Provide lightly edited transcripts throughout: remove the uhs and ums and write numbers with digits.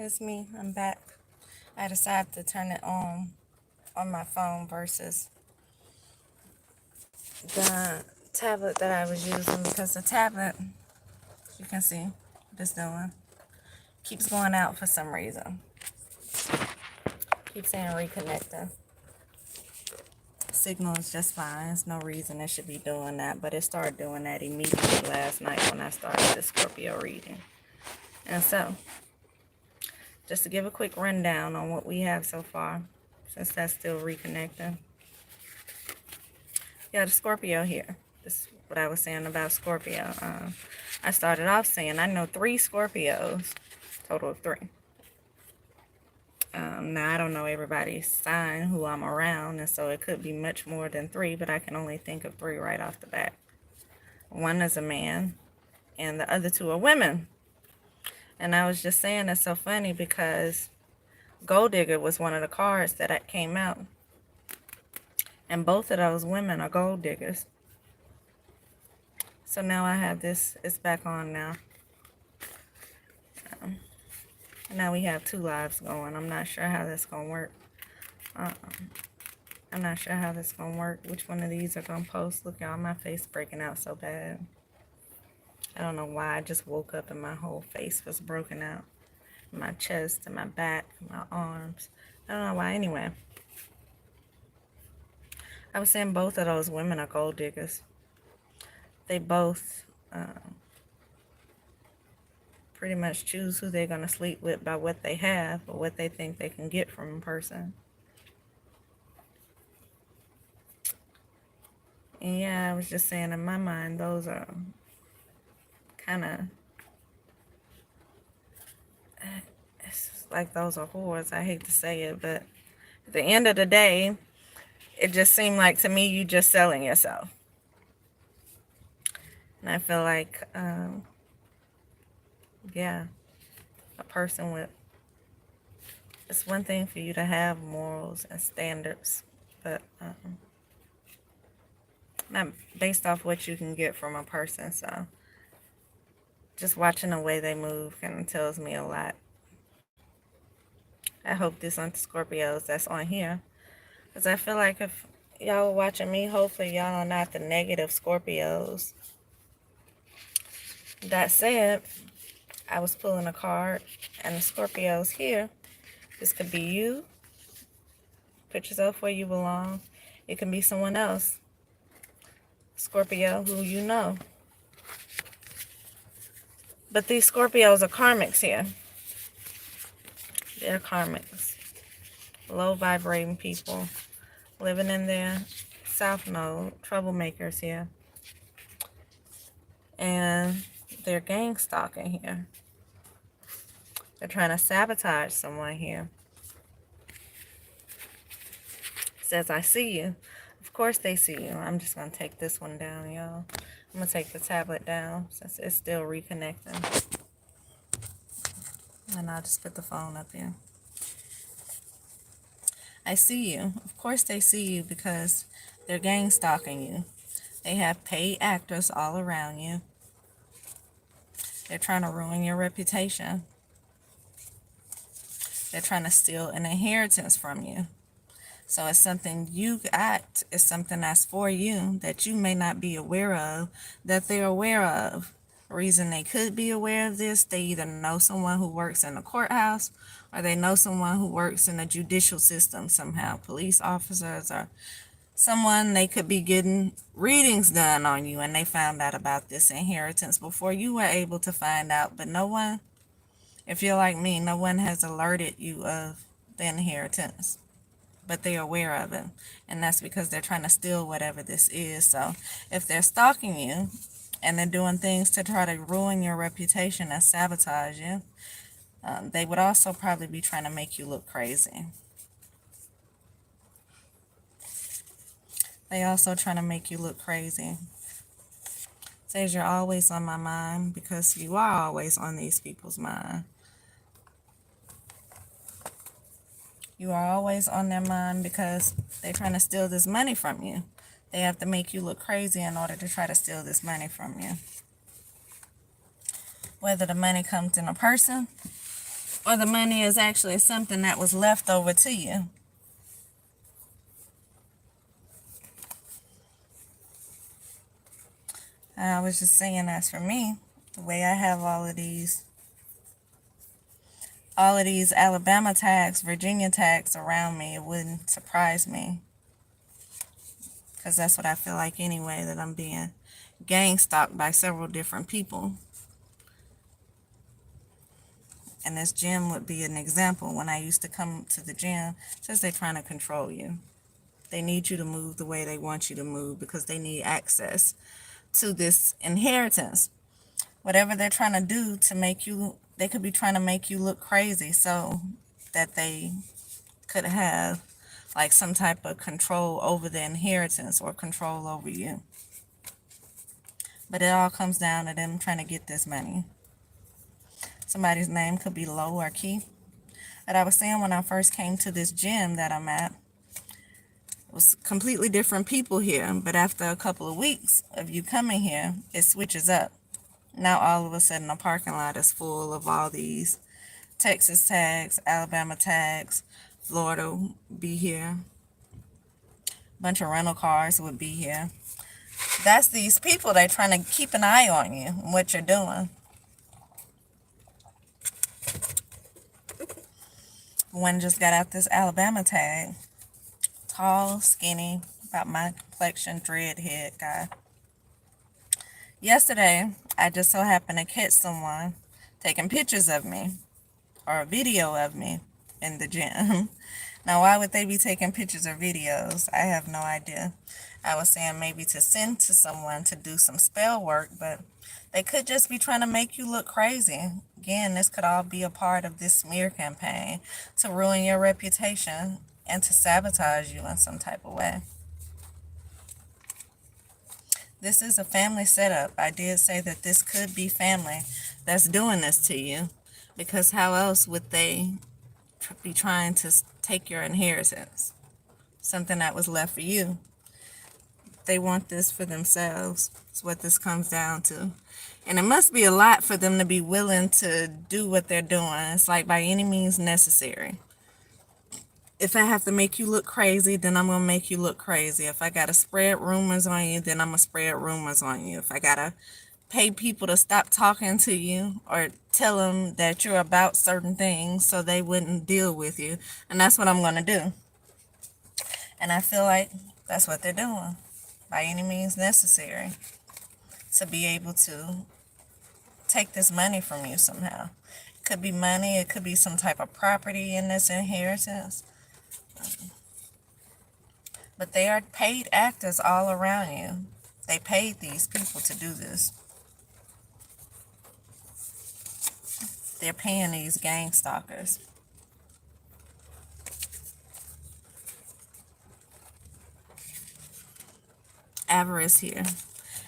it's me. I'm back. I decided to turn it on my phone versus the tablet that I was using because the tablet, you can see what it's doing, keeps going out for some reason. Keeps saying reconnecting. Signal is just fine. There's no reason it should be doing that, but it started doing that immediately last night when I started the Scorpio reading. And so, just to give a quick rundown on what we have so far, since that's still reconnecting. Yeah, the Scorpio here. This is what I was saying about Scorpio. I started off saying I know 3 Scorpios, total of 3. Now, I don't know everybody's sign who I'm around, and so it could be much more than 3, but I can only think of 3 right off the bat. One is a man, and the other 2 are women. And I was just saying it's so funny because Gold Digger was one of the cards that came out. And both of those women are gold diggers. So now I have this, it's back on now. Now we have 2 lives going. I'm not sure how that's going to work. I'm not sure how that's going to work. Which one of these are going to post? Look, y'all, my face breaking out so bad. I don't know why. I just woke up and my whole face was broken out. My chest and my back, my arms. I don't know why. Anyway, I was saying both of those women are gold diggers. They both pretty much choose who they're going to sleep with by what they have or what they think they can get from a person. And yeah, I was just saying in my mind, those are kind of, it's like those are whores. I hate to say it, but at the end of the day, it just seemed like to me you just selling yourself. And I feel like, yeah, a person with, it's one thing for you to have morals and standards, but not based off what you can get from a person. So just watching the way they move kind of tells me a lot. I hope this on Scorpios that's on here, because I feel like if y'all are watching me, hopefully y'all are not the negative Scorpios. That said, I was pulling a card, and the Scorpios here, this could be you. Put yourself where you belong. It can be someone else, Scorpio, who you know. But these Scorpios are karmics here. They're karmics. Low vibrating people living in their south node. Troublemakers here. And they're gang stalking here. They're trying to sabotage someone here. It says, I see you. Of course they see you. I'm just going to take this one down, y'all. I'm going to take the tablet down since it's still reconnecting. And I'll just put the phone up here. I see you. Of course they see you because they're gang stalking you. They have paid actors all around you. They're trying to ruin your reputation. They're trying to steal an inheritance from you. So it's something you got, it's something that's for you that you may not be aware of, that they're aware of. The reason they could be aware of this, they either know someone who works in the courthouse or they know someone who works in the judicial system somehow, police officers or someone. They could be getting readings done on you and they found out about this inheritance before you were able to find out. But no one, if you're like me, no one has alerted you of the inheritance, but they're aware of it. And that's because they're trying to steal whatever this is. So if they're stalking you and they're doing things to try to ruin your reputation and sabotage you, they would also probably be trying to make you look crazy. They also trying to make you look crazy. Says you're always on my mind because you are always on these people's mind. You are always on their mind because they're trying to steal this money from you. They have to make you look crazy in order to try to steal this money from you. Whether the money comes in a person Or the money is actually something that was left over to you. I was just saying, as for me, the way I have all of these Alabama tags, Virginia tags around me, it wouldn't surprise me. Because that's what I feel like anyway, that I'm being gang stalked by several different people. And this gym would be an example. When I used to come to the gym, says they're trying to control you. They need you to move the way they want you to move because they need access to this inheritance. Whatever they're trying to do to make you, they could be trying to make you look crazy so that they could have like some type of control over the inheritance or control over you. But it all comes down to them trying to get this money. Somebody's name could be Low or Keith. But I was saying, when I first came to this gym that I'm at, it was completely different people here. But after a couple of weeks of you coming here, it switches up. Now all of a sudden the parking lot is full of all these Texas tags, Alabama tags, Florida be here. A bunch of rental cars would be here. That's these people. They're trying to keep an eye on you and what you're doing. One just got out this Alabama tag. Tall, skinny, about my complexion, dreadhead guy. Yesterday, I just so happened to catch someone taking pictures of me or a video of me in the gym. Now, why would they be taking pictures or videos? I have no idea. I was saying maybe to send to someone to do some spell work, but they could just be trying to make you look crazy. Again, this could all be a part of this smear campaign to ruin your reputation and to sabotage you in some type of way. This is a family setup. I did say that this could be family that's doing this to you, because how else would they be trying to take your inheritance, something that was left for you? They want this for themselves. That's what this comes down to. And it must be a lot for them to be willing to do what they're doing. It's like by any means necessary. If I have to make you look crazy, then I'm going to make you look crazy. If I got to spread rumors on you, then I'm going to spread rumors on you. If I got to pay people to stop talking to you or tell them that you're about certain things so they wouldn't deal with you, and that's what I'm going to do. And I feel like that's what they're doing, by any means necessary, to be able to take this money from you somehow. It could be money, it could be some type of property in this inheritance. But they are paid actors all around you. They paid these people to do this. They're paying these gang stalkers. Avarice here.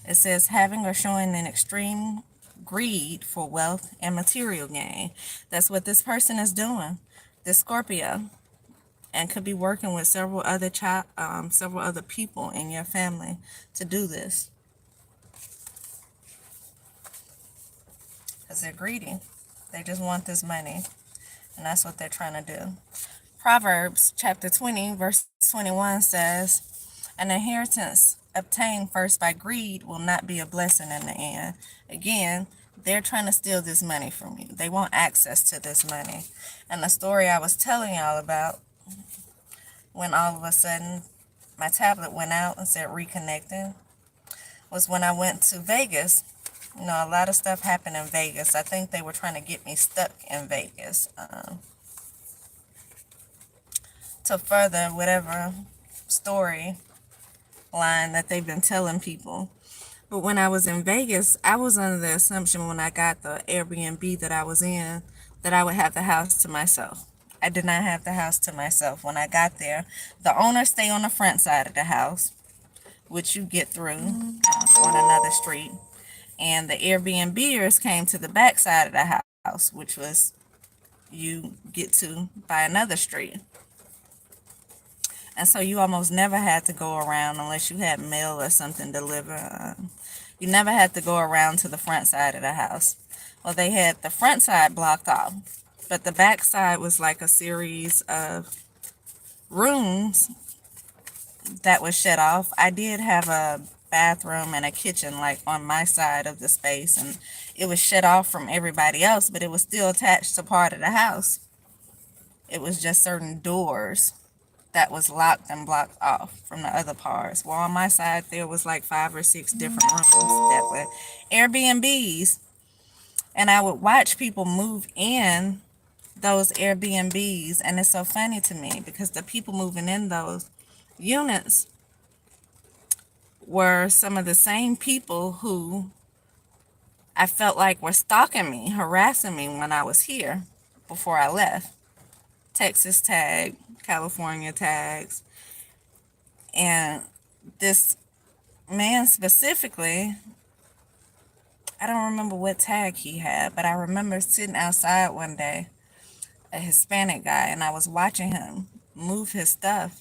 It says having or showing an extreme greed for wealth and material gain. That's what this person is doing. This Scorpio. And could be working with several other people in your family to do this. Because they're greedy. They just want this money. And that's what they're trying to do. Proverbs chapter 20, verse 21 says, an inheritance obtained first by greed will not be a blessing in the end. Again, they're trying to steal this money from you. They want access to this money. And the story I was telling y'all about, when all of a sudden my tablet went out and said reconnecting, was when I went to Vegas. You know, a lot of stuff happened in Vegas. I think they were trying to get me stuck in Vegas to further whatever story line that they've been telling people. But when I was in Vegas, I was under the assumption when I got the Airbnb that I was in that I would have the house to myself. I did not have the house to myself. When I got there, the owners stay on the front side of the house, which you get through on another street. And the Airbnbers came to the back side of the house, which was you get to by another street. And so you almost never had to go around unless you had mail or something delivered. You never had to go around to the front side of the house. Well, they had the front side blocked off. but the back side was like a series of rooms that was shut off. I did have a bathroom and a kitchen like on my side of the space, and it was shut off from everybody else, but it was still attached to part of the house. It was just certain doors that was locked and blocked off from the other parts. Well, on my side, there was like 5 or 6 different rooms that were Airbnbs, and I would watch people move in those Airbnbs, and it's so funny to me because the people moving in those units were some of the same people who I felt like were stalking me, harassing me when I was here before I left. Texas tag, California tags, and this man specifically, I don't remember what tag he had, but I remember sitting outside one day, a Hispanic guy, and I was watching him move his stuff.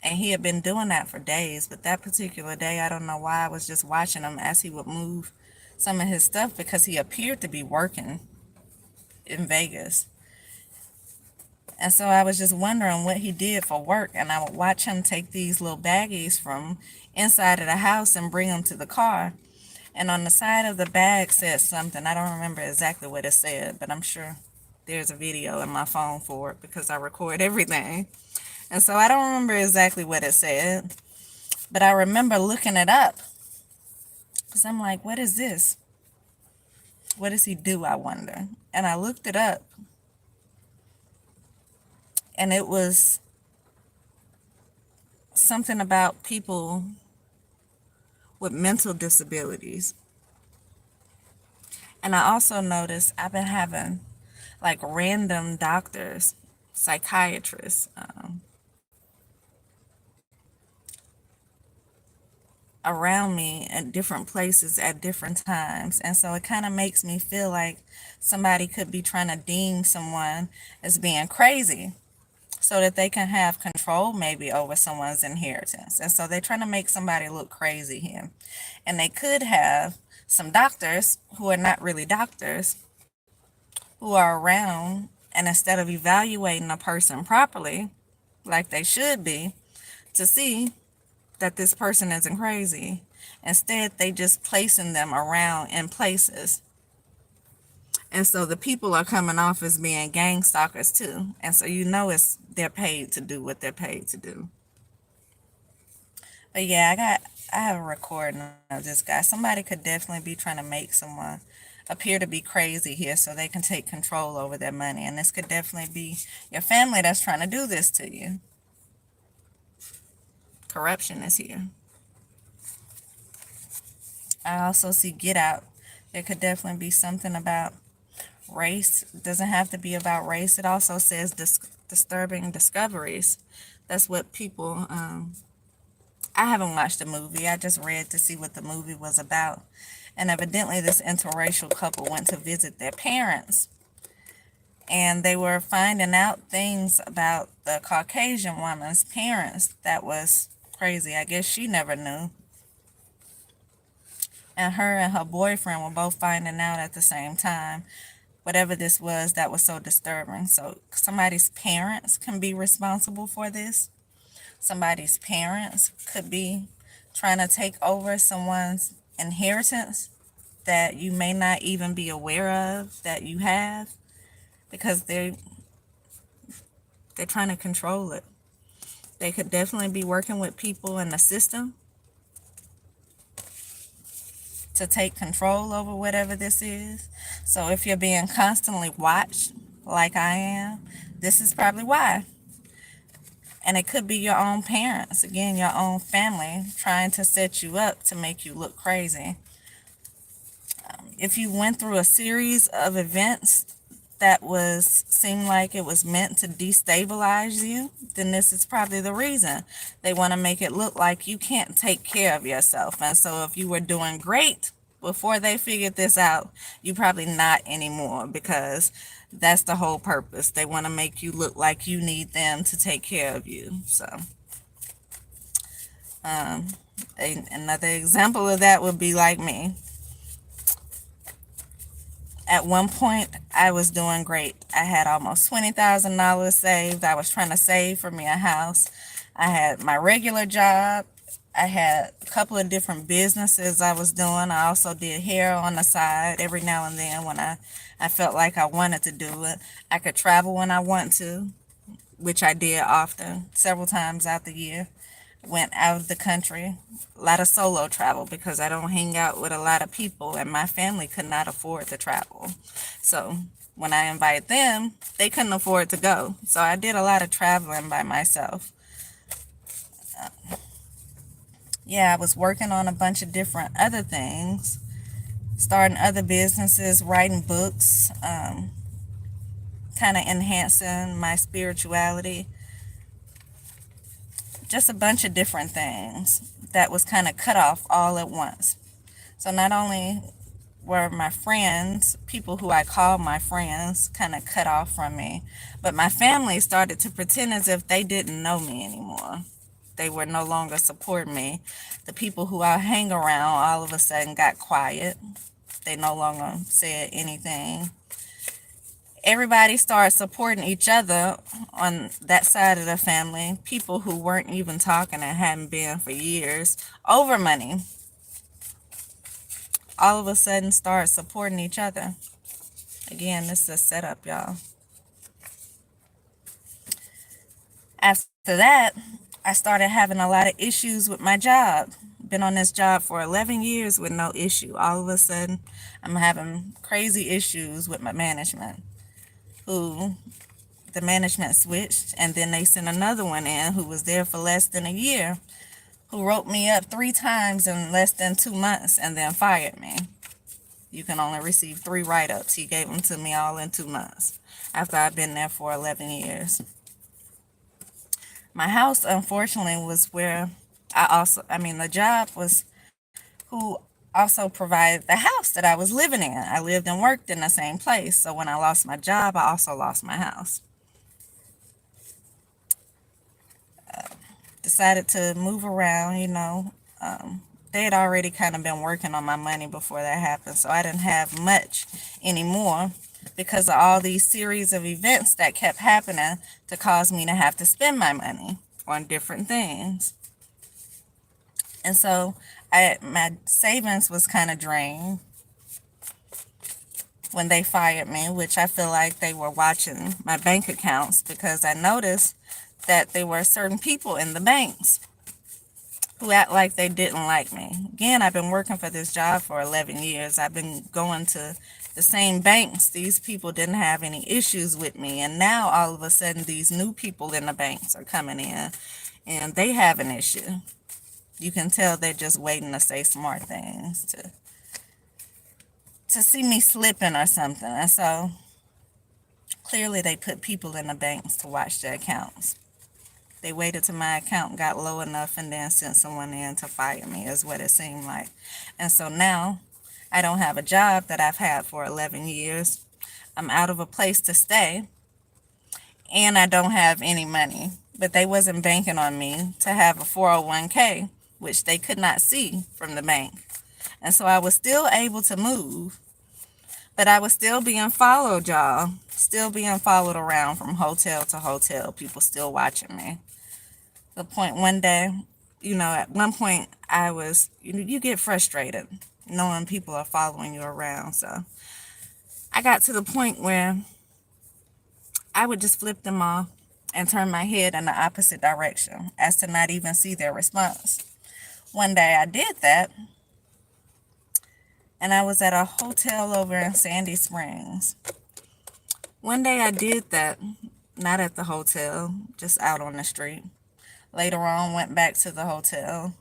And he had been doing that for days, but that particular day, I don't know why, I was just watching him as he would move some of his stuff because he appeared to be working in Vegas. And so I was just wondering what he did for work, and I would watch him take these little baggies from inside of the house and bring them to the car. And on the side of the bag said something. I don't remember exactly what it said, but I'm sure there's a video in my phone for it because I record everything. And so I don't remember exactly what it said, but I remember looking it up because I'm like, what is this? What does he do, I wonder? And I looked it up, and it was something about people with mental disabilities. And I also noticed I've been having like random doctors, psychiatrists, around me at different places at different times. And so it kind of makes me feel like somebody could be trying to deem someone as being crazy so that they can have control maybe over someone's inheritance. And so they're trying to make somebody look crazy here. And they could have some doctors who are not really doctors who are around, and instead of evaluating a person properly, like they should be, to see that this person isn't crazy, instead they just placing them around in places. And so the people are coming off as being gang stalkers too. And so they're paid to do what they're paid to do. But yeah, I have a recording of this guy. Somebody could definitely be trying to make someone appear to be crazy here so they can take control over their money. And this could definitely be your family that's trying to do this to you. Corruption is here. I also see Get Out. There could definitely be something about race. It doesn't have to be about race. It also says disturbing discoveries. That's what people, I haven't watched the movie. I just read to see what the movie was about. And evidently this interracial couple went to visit their parents. And they were finding out things about the Caucasian woman's parents that was crazy. I guess she never knew. And her and her boyfriend were both finding out at the same time. Whatever this was that was so disturbing. So somebody's parents can be responsible for this. Somebody's parents could be trying to take over someone's inheritance that you may not even be aware of that you have, because they're trying to control it. They could definitely be working with people in the system to take control over whatever this is. So if you're being constantly watched like I am, this is probably why. And it could be your own parents, again, your own family, trying to set you up to make you look crazy. If you went through a series of events that seemed like it was meant to destabilize you, then this is probably the reason. They want to make it look like you can't take care of yourself. And so if you were doing great before they figured this out, you probably not anymore, because that's the whole purpose. They want to make you look like you need them to take care of you. So another example of that would be like me. At one point, I was doing great. I had almost $20,000 saved. I was trying to save for me a house. I had my regular job. I had a couple of different businesses I was doing. I also did hair on the side every now and then when I felt like I wanted to do it. I could travel when I want to, which I did often, several times out the year. Went out of the country, a lot of solo travel because I don't hang out with a lot of people and my family could not afford to travel. So when I invited them, they couldn't afford to go. So I did a lot of traveling by myself. Yeah, I was working on a bunch of different other things, starting other businesses, writing books, kind of enhancing my spirituality, just a bunch of different things that was kind of cut off all at once. So not only were my friends, people who I called my friends, kind of cut off from me, but my family started to pretend as if they didn't know me anymore. They were no longer supporting me. The people who I hang around all of a sudden got quiet. They no longer said anything. Everybody started supporting each other on that side of the family. People who weren't even talking and hadn't been for years over money all of a sudden start supporting each other. Again, this is a setup, y'all. After that, I started having a lot of issues with my job. Been on this job for 11 years with no issue. All of a sudden, I'm having crazy issues with my management, who the management switched, and then they sent another one in who was there for less than a year, who wrote me up 3 times in less than 2 months and then fired me. You can only receive 3 write-ups. He gave them to me all in 2 months after I've been there for 11 years. My house, unfortunately, was where the job was who also provided the house that I was living in. I lived and worked in the same place. So when I lost my job, I also lost my house. Decided to move around, they had already kind of been working on my money before that happened, so I didn't have much anymore because of all these series of events that kept happening to cause me to have to spend my money on different things. And so my savings was kind of drained when they fired me, which I feel like they were watching my bank accounts because I noticed that there were certain people in the banks who act like they didn't like me. Again, I've been working for this job for 11 years. I've been going to the same banks. These people didn't have any issues with me. And now all of a sudden these new people in the banks are coming in and they have an issue. You can tell they're just waiting to say smart things to see me slipping or something. And so clearly they put people in the banks to watch the accounts. They waited till my account got low enough and then sent someone in to fire me, is what it seemed like. And so now I don't have a job that I've had for 11 years. I'm out of a place to stay and I don't have any money. But they wasn't banking on me to have a 401k, which they could not see from the bank. And so I was still able to move, but I was still being followed, y'all. Still being followed around from hotel to hotel. People still watching me. The point one day, at one point I was, you get frustrated knowing people are following you around. So I got to the point where I would just flip them off and turn my head in the opposite direction as to not even see their response. One day I did that, and I was at a hotel over in Sandy Springs. One day I did that, not at the hotel, just out on the street. Later on, went back to the hotel.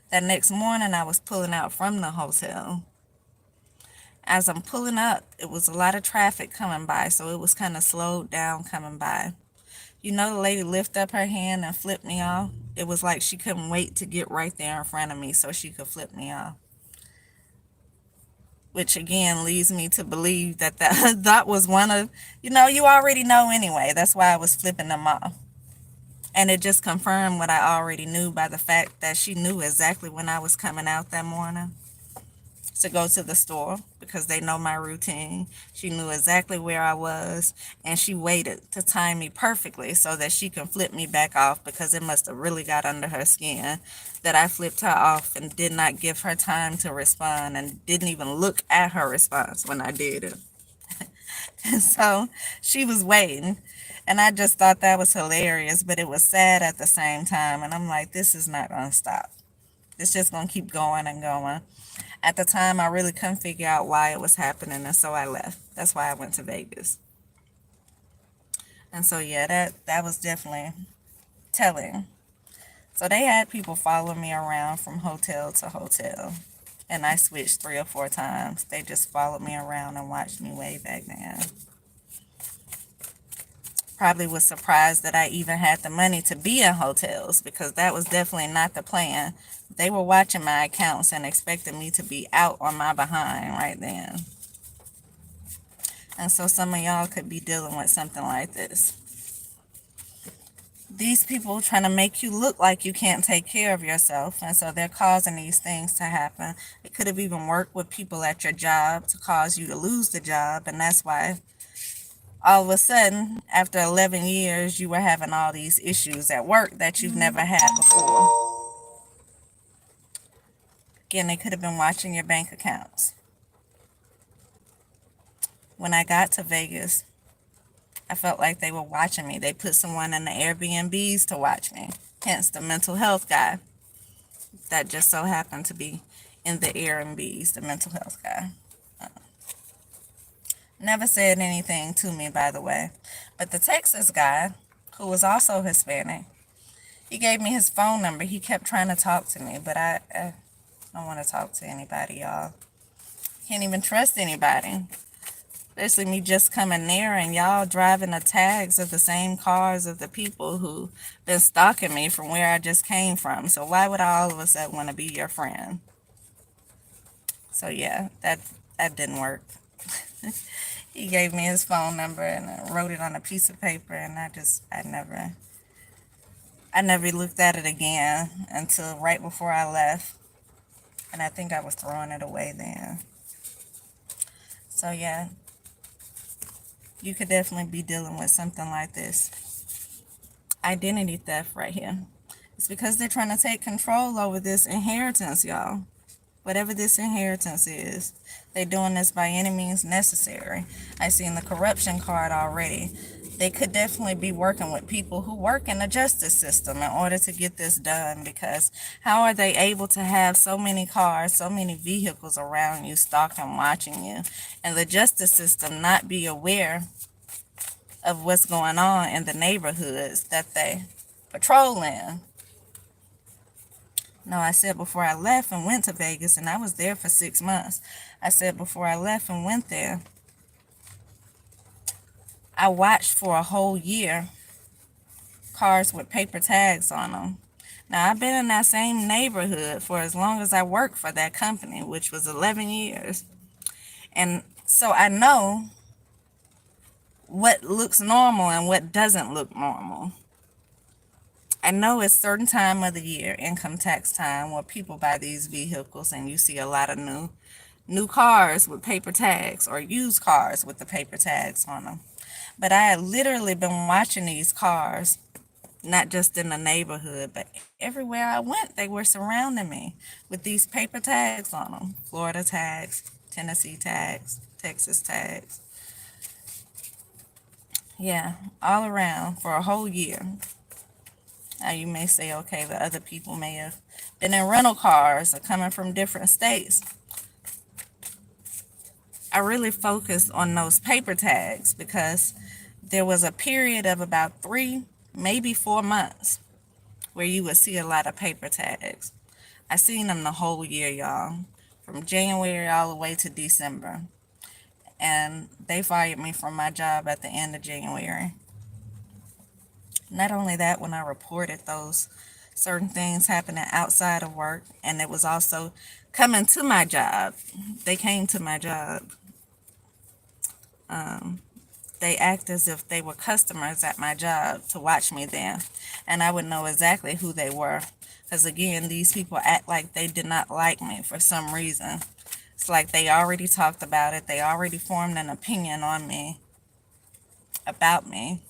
That next morning, I was pulling out from the hotel. As I'm pulling up, it was a lot of traffic coming by, so it was kind of slowed down coming by. The lady lifted up her hand and flipped me off. It was like she couldn't wait to get right there in front of me so she could flip me off. Which again leads me to believe that was one of, you already know anyway. That's why I was flipping them off. And it just confirmed what I already knew by the fact that she knew exactly when I was coming out that morning. to go to the store because they know my routine. She knew exactly where I was, and she waited to time me perfectly so that she can flip me back off because it must have really got under her skin that I flipped her off and did not give her time to respond and didn't even look at her response when I did it. And so she was waiting. And I just thought that was hilarious, but it was sad at the same time. And I'm like, this is not going to stop. It's just going to keep going and going. At the time, I really couldn't figure out why it was happening, and so I left. That's why I went to Vegas. And so, yeah, that was definitely telling. So they had people follow me around from hotel to hotel, and I switched 3 or 4 times. They just followed me around and watched me way back then. Probably was surprised that I even had the money to be in hotels because that was definitely not the plan. They were watching my accounts and expecting me to be out on my behind right then. And so some of y'all could be dealing with something like this. These people trying to make you look like you can't take care of yourself, and so they're causing these things to happen. It could have even worked with people at your job to cause you to lose the job, and that's why all of a sudden, after 11 years, you were having all these issues at work that you've never had before. Again, they could have been watching your bank accounts. When I got to Vegas, I felt like they were watching me. They put someone in the Airbnbs to watch me, hence the mental health guy that just so happened to be in the Airbnbs, the mental health guy. Never said anything to me, by the way. But the Texas guy, who was also Hispanic, he gave me his phone number. He kept trying to talk to me, but I don't want to talk to anybody, y'all. Can't even trust anybody. Especially me just coming there and y'all driving the tags of the same cars of the people who been stalking me from where I just came from. So why would I all of a sudden want to be your friend? So yeah, that didn't work. He gave me his phone number and I wrote it on a piece of paper, and I never looked at it again until right before I left. And I think I was throwing it away then. So yeah, you could definitely be dealing with something like this. Identity theft right here. It's because they're trying to take control over this inheritance, y'all. Whatever this inheritance is, they're doing this by any means necessary. I seen the corruption card already. They could definitely be working with people who work in the justice system in order to get this done, because how are they able to have so many cars, so many vehicles around you, stalking, watching you, and the justice system not be aware of what's going on in the neighborhoods that they patrol in? No, I said before I left and went to Vegas, and I was there for 6 months. I said before I left and went there, I watched for a whole year cars with paper tags on them. Now, I've been in that same neighborhood for as long as I worked for that company, which was 11 years. And so I know what looks normal and what doesn't look normal. I know it's certain time of the year, income tax time, where people buy these vehicles and you see a lot of new cars with paper tags, or used cars with the paper tags on them. But I had literally been watching these cars, not just in the neighborhood, but everywhere I went, they were surrounding me with these paper tags on them. Florida tags, Tennessee tags, Texas tags. Yeah, all around for a whole year. Now you may say, okay, the other people may have been in rental cars or coming from different states. I really focused on those paper tags because there was a period of about 3, maybe 4 months where you would see a lot of paper tags. I seen them the whole year, y'all, from January all the way to December. And they fired me from my job at the end of January. Not only that, when I reported those certain things happening outside of work, and it was also coming to my job. They came to my job. They act as if they were customers at my job to watch me then, and I would know exactly who they were, because again, these people act like they did not like me for some reason. It's like they already talked about it. They already formed an opinion on me, about me.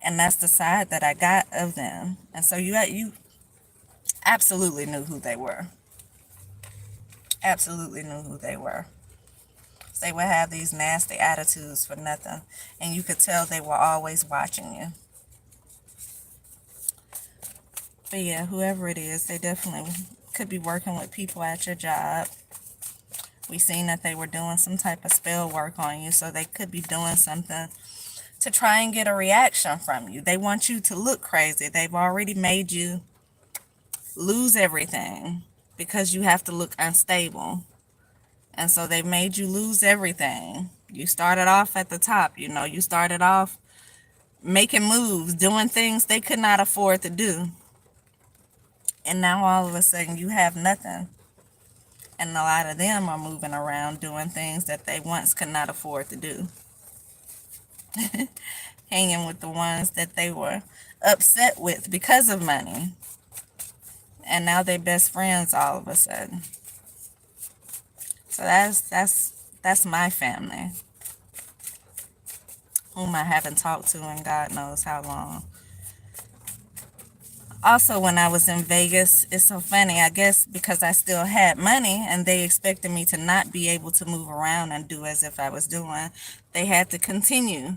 And that's the side that I got of them. And so you absolutely knew who they were. Absolutely knew who they were. They would have these nasty attitudes for nothing. And you could tell they were always watching you. But yeah, whoever it is, they definitely could be working with people at your job. We seen that they were doing some type of spell work on you, so they could be doing something to try and get a reaction from you. They want you to look crazy. They've already made you lose everything because you have to look unstable. And so they made you lose everything. You started off at the top, you started off making moves, doing things they could not afford to do. And now all of a sudden you have nothing. And a lot of them are moving around doing things that they once could not afford to do. Hanging with the ones that they were upset with because of money. And now they're best friends all of a sudden. So that's my family, whom I haven't talked to in God knows how long. Also, when I was in Vegas, it's so funny, I guess because I still had money and they expected me to not be able to move around and do as if I was doing, they had to continue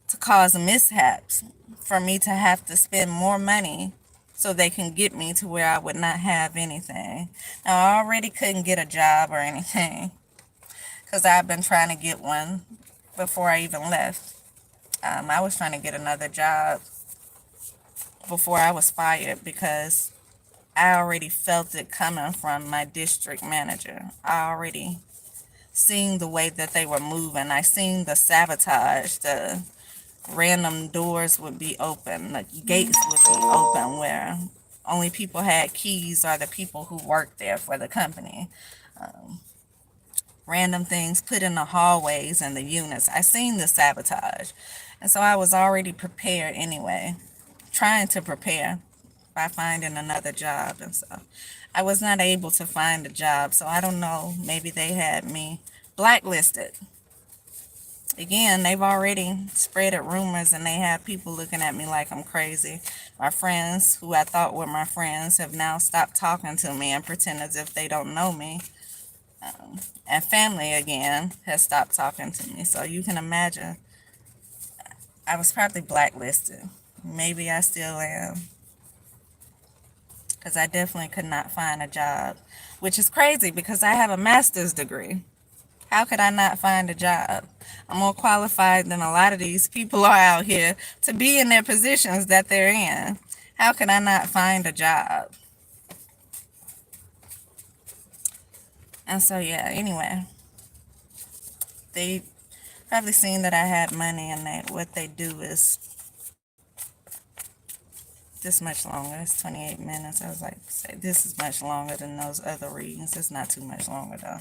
to cause mishaps for me to have to spend more money so they can get me to where I would not have anything. Now, I already couldn't get a job or anything because I've been trying to get one before I even left. I was trying to get another job before I was fired because I already felt it coming from my district manager. I already seen the way that they were moving. I seen the sabotage, the random doors would be open, the gates would be open where only people had keys are the people who worked there for the company. Random things put in the hallways and the units. I seen the sabotage. And so I was already prepared anyway, trying to prepare by finding another job. And so I was not able to find a job. So I don't know, maybe they had me blacklisted. Again, they've already spread rumors and they have people looking at me like I'm crazy. My friends, who I thought were my friends, have now stopped talking to me and pretend as if they don't know me. And family, again, has stopped talking to me. So you can imagine, I was probably blacklisted. Maybe I still am. Because I definitely could not find a job. Which is crazy because I have a master's degree. How could I not find a job? I'm more qualified than a lot of these people are out here to be in their positions that they're in. How could I not find a job? And so, yeah, anyway, they probably seen that I had money and what they do is this much longer. It's 28 minutes. I was like, say, this is much longer than those other readings. It's not too much longer, though.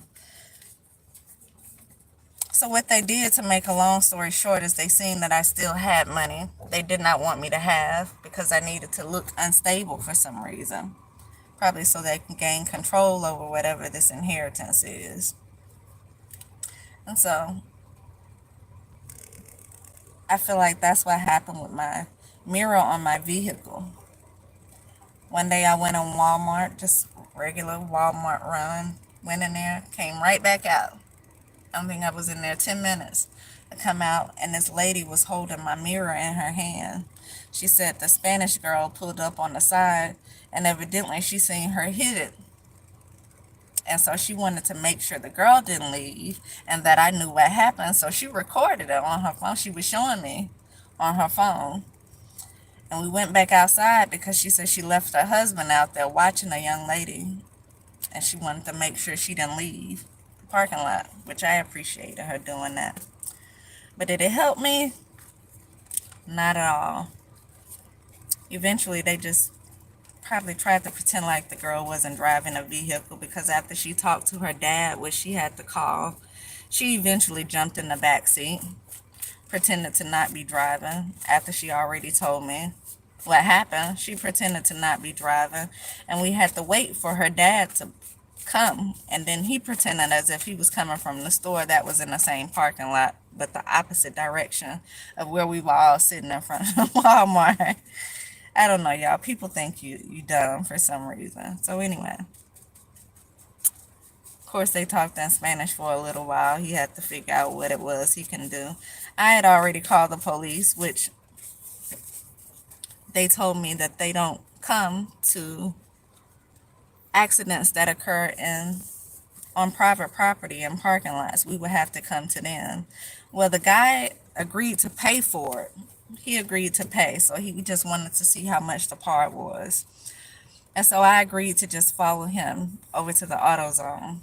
So what they did, to make a long story short, is they seen that I still had money they did not want me to have because I needed to look unstable for some reason. Probably so they can gain control over whatever this inheritance is. And so I feel like that's what happened with my mirror on my vehicle. One day I went on Walmart, just regular Walmart run, went in there, came right back out. I don't think I was in there 10 minutes. I come out and this lady was holding my mirror in her hand. She said the Spanish girl pulled up on the side and evidently she seen her hit it. And so she wanted to make sure the girl didn't leave and that I knew what happened. So she recorded it on her phone. She was showing me on her phone. And we went back outside because she said she left her husband out there watching a young lady. And she wanted to make sure she didn't leave the parking lot, which I appreciated her doing that. But did it help me? Not at all. Eventually, they just probably tried to pretend like the girl wasn't driving a vehicle because after she talked to her dad, which she had to call, she eventually jumped in the back seat, pretended to not be driving after she already told me what happened. She pretended to not be driving, and we had to wait for her dad to come. And then he pretended as if he was coming from the store that was in the same parking lot, but the opposite direction of where we were all sitting in front of Walmart. I don't know, y'all. People think you dumb for some reason. So anyway, of course they talked in Spanish for a little while. He had to figure out what it was he can do. I had already called the police, which they told me that they don't come to accidents that occur in on private property and parking lots. We would have to come to them. Well, the guy agreed to pay for it. He agreed to pay, so he just wanted to see how much the part was. And so I agreed to just follow him over to the AutoZone.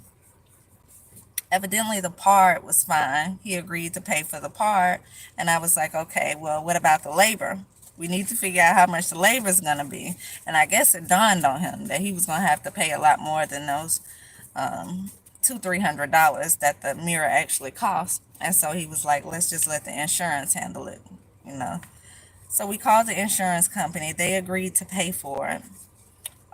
Evidently, the part was fine. He agreed to pay for the part, and I was like, okay, well, what about the labor? We need to figure out how much the labor is going to be. And I guess it dawned on him that he was going to have to pay a lot more than those $200-300 that the mirror actually cost. And so he was like, let's just let the insurance handle it, you know. So we called the insurance company. They agreed to pay for it.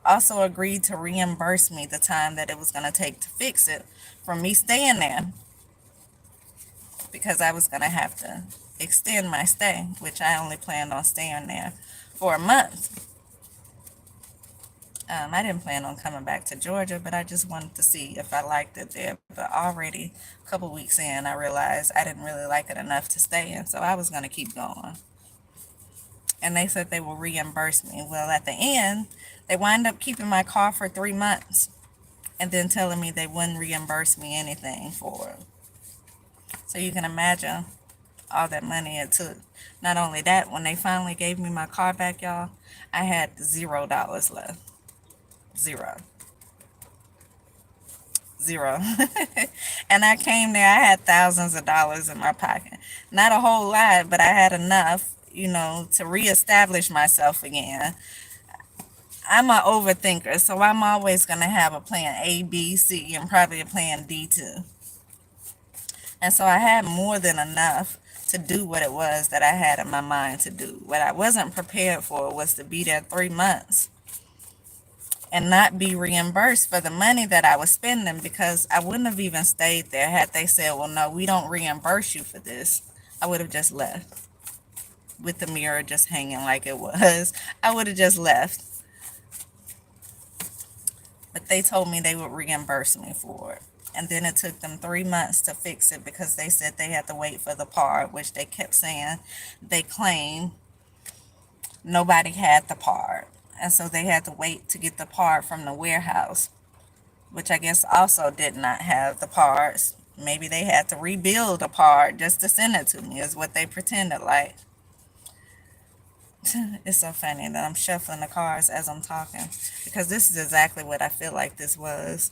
Also agreed to reimburse me the time that it was going to take to fix it from me staying there, because I was going to have to extend my stay, which I only planned on staying there for a month. I didn't plan on coming back to Georgia, but I just wanted to see if I liked it there. But already a couple weeks in, I realized I didn't really like it enough to stay in, so I was going to keep going. And they said they will reimburse me. Well, at the end, they wind up keeping my car for 3 months and then telling me they wouldn't reimburse me anything for it. So you can imagine all that money it took. Not only that, when they finally gave me my car back, y'all, I had $0 left. Zero. Zero. And I came there, I had thousands of dollars in my pocket. Not a whole lot, but I had enough, to reestablish myself again. I'm an overthinker, so I'm always going to have a plan A, B, C, and probably a plan D too. And so I had more than enough to do what it was that I had in my mind to do. What I wasn't prepared for was to be there 3 months and not be reimbursed for the money that I was spending, because I wouldn't have even stayed there had they said, well, no, we don't reimburse you for this. I would have just left with the mirror just hanging like it was. I would have just left. But they told me they would reimburse me for it. And then it took them 3 months to fix it, because they said they had to wait for the part, which they kept saying they claimed nobody had the part. And so they had to wait to get the part from the warehouse, which I guess also did not have the parts. Maybe they had to rebuild a part just to send it to me, is what they pretended like. It's so funny that I'm shuffling the cards as I'm talking, because this is exactly what I feel like this was.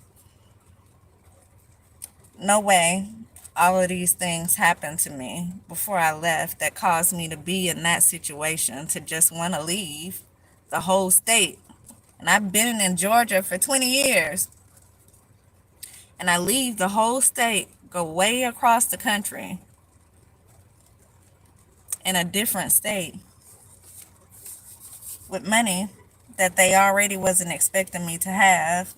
No way all of these things happened to me before I left that caused me to be in that situation, to just want to leave the whole state. And I've been in Georgia for 20 years. And I leave the whole state, go way across the country in a different state with money that they already wasn't expecting me to have.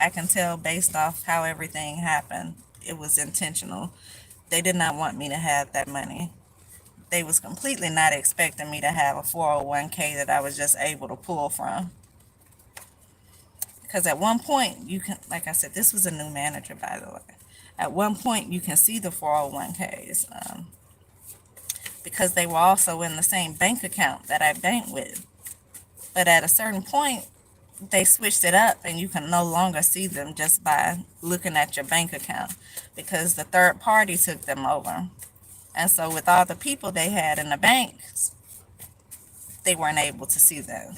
I can tell based off how everything happened. It was intentional. They did not want me to have that money. They was completely not expecting me to have a 401k that I was just able to pull from. Because at one point, you can, like I said, this was a new manager, by the way. At one point, you can see the 401ks because they were also in the same bank account that I bank with. But at a certain point, they switched it up, and you can no longer see them just by looking at your bank account, because the third party took them over. And so with all the people they had in the banks, they weren't able to see them.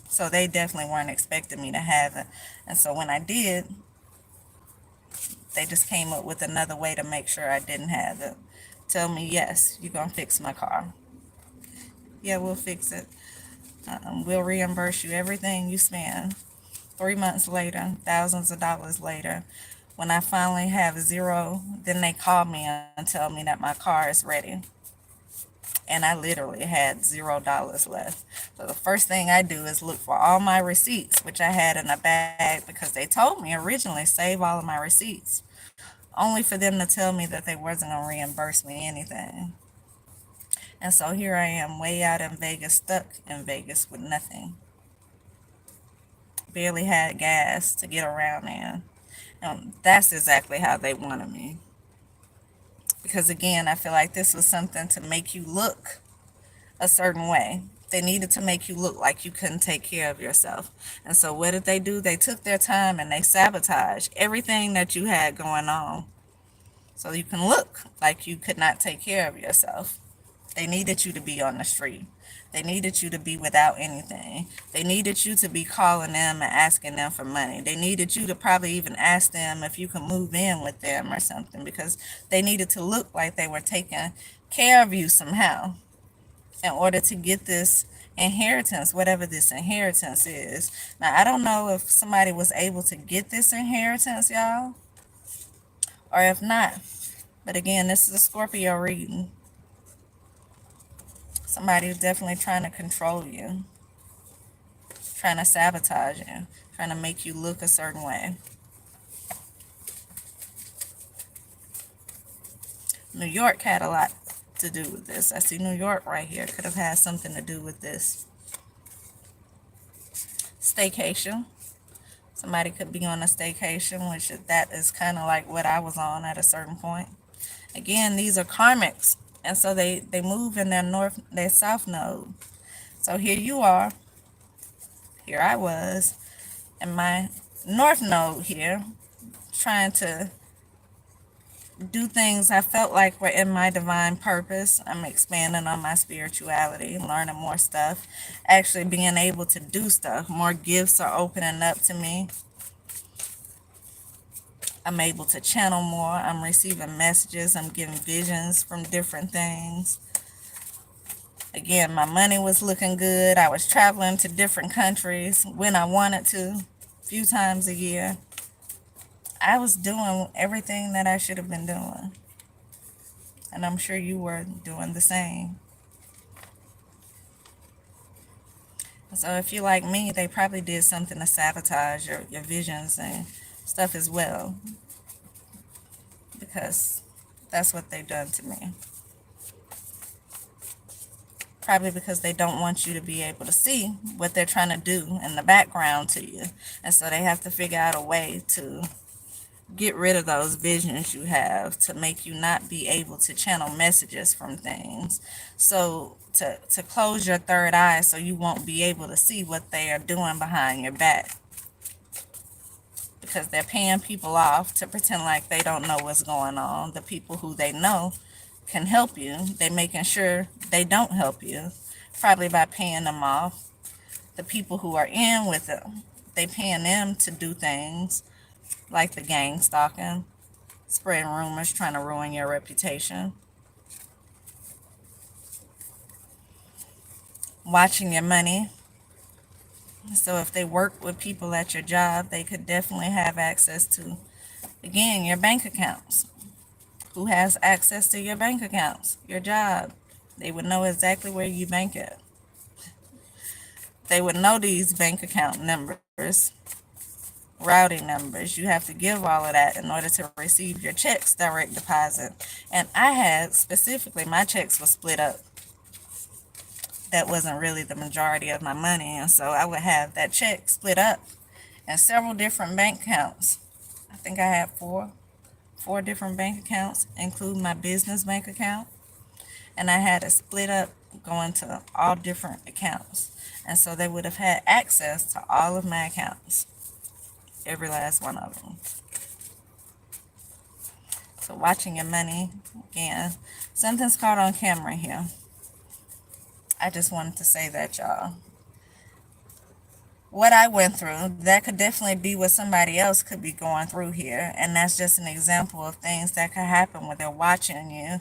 So they definitely weren't expecting me to have it. And so when I did, they just came up with another way to make sure I didn't have it. Tell me, yes, you're going to fix my car. Yeah, we'll fix it. We'll reimburse you everything you spend. 3 months later, thousands of dollars later, when I finally have zero, then they call me and tell me that my car is ready. and I literally had $0 left. So the first thing I do is look for all my receipts, which I had in a bag because they told me originally save all of my receipts, only for them to tell me that they wasn't going to reimburse me anything. And so here I am way out in Vegas, stuck in Vegas with nothing. Barely had gas to get around in. That's exactly how they wanted me. Because again, I feel like this was something to make you look a certain way. They needed to make you look like you couldn't take care of yourself. And so what did they do? They took their time and they sabotaged everything that you had going on so you can look like you could not take care of yourself. They needed you to be on the street. They needed you to be without anything. They needed you to be calling them and asking them for money. They needed you to probably even ask them if you could move in with them or something, because they needed to look like they were taking care of you somehow in order to get this inheritance, whatever this inheritance is. Now, I don't know if somebody was able to get this inheritance, y'all, or if not. But again, this is a Scorpio reading. Somebody who's definitely trying to control you, trying to sabotage you, trying to make you look a certain way. New York had a lot to do with this. I see New York right here. Could have had something to do with this. Staycation. Somebody could be on a staycation, which that is kind of like what I was on at a certain point. Again, these are karmics. And so they move in their south node. So here you are. Here I was in my north node here, trying to do things I felt like were in my divine purpose. I'm expanding on my spirituality, learning more stuff, actually being able to do stuff. More gifts are opening up to me. I'm able to channel more. I'm receiving messages. I'm getting visions from different things. Again, my money was looking good. I was traveling to different countries when I wanted to, a few times a year. I was doing everything that I should have been doing. And I'm sure you were doing the same. So if you're like me, they probably did something to sabotage your visions and stuff as well. Because that's what they've done to me. Probably because they don't want you to be able to see what they're trying to do in the background to you. And so they have to figure out a way to get rid of those visions you have, to make you not be able to channel messages from things. So to close your third eye so you won't be able to see what they are doing behind your back. Because they're paying people off to pretend like they don't know what's going on. The people who they know can help you, they're making sure they don't help you, probably by paying them off. The people who are in with them, they paying them to do things like the gang stalking, spreading rumors, trying to ruin your reputation, watching your money. So if they work with people at your job, they could definitely have access to, again, your bank accounts. Who has access to your bank accounts? Your job. They would know exactly where you bank at. They would know these bank account numbers, routing numbers. You have to give all of that in order to receive your checks, direct deposit. And I had specifically, my checks were split up. That wasn't really the majority of my money. And so I would have that check split up in several different bank accounts. I think I had four different bank accounts, including my business bank account. And I had it split up going to all different accounts. And so they would have had access to all of my accounts, every last one of them. So watching your money, again, something's caught on camera here. I just wanted to say that, y'all. What I went through, that could definitely be what somebody else could be going through here. And that's just an example of things that could happen when they're watching you.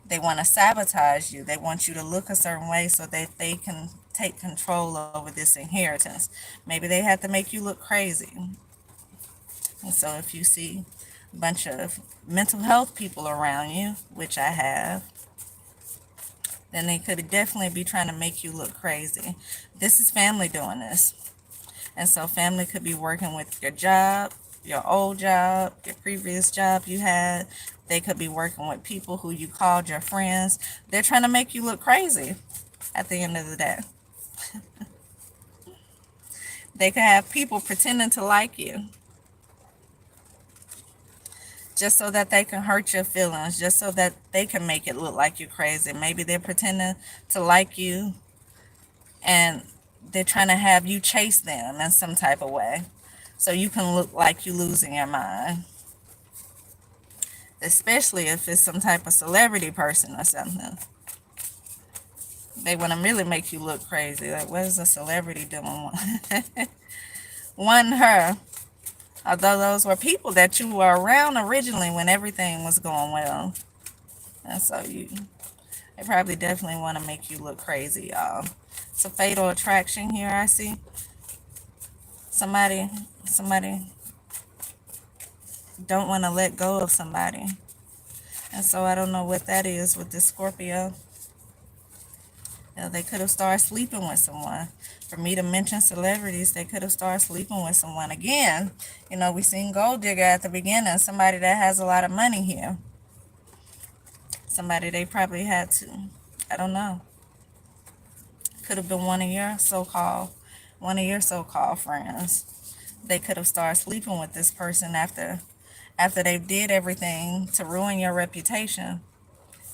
They want to sabotage you. They want you to look a certain way so that they can take control over this inheritance. Maybe they have to make you look crazy. And so if you see a bunch of mental health people around you, which I have, then they could definitely be trying to make you look crazy. This is family doing this. And so family could be working with your job, your old job, your previous job you had. They could be working with people who you called your friends. They're trying to make you look crazy at the end of the day. They could have people pretending to like you just so that they can hurt your feelings, just so that they can make it look like you're crazy. Maybe they're pretending to like you and they're trying to have you chase them in some type of way so you can look like you're losing your mind, especially if it's some type of celebrity person or something. They want to really make you look crazy. Like, what is a celebrity doing? One her. Although those were people that you were around originally when everything was going well. And so they probably definitely want to make you look crazy, y'all. It's a fatal attraction here, I see. Somebody don't want to let go of somebody. And so I don't know what that is with this Scorpio. They could have started sleeping with someone. For me to mention celebrities, they could have started sleeping with someone. Again, we seen Gold Digger at the beginning, somebody that has a lot of money here. Somebody they probably had to, I don't know. Could have been one of your so-called friends. They could have started sleeping with this person after they did everything to ruin your reputation.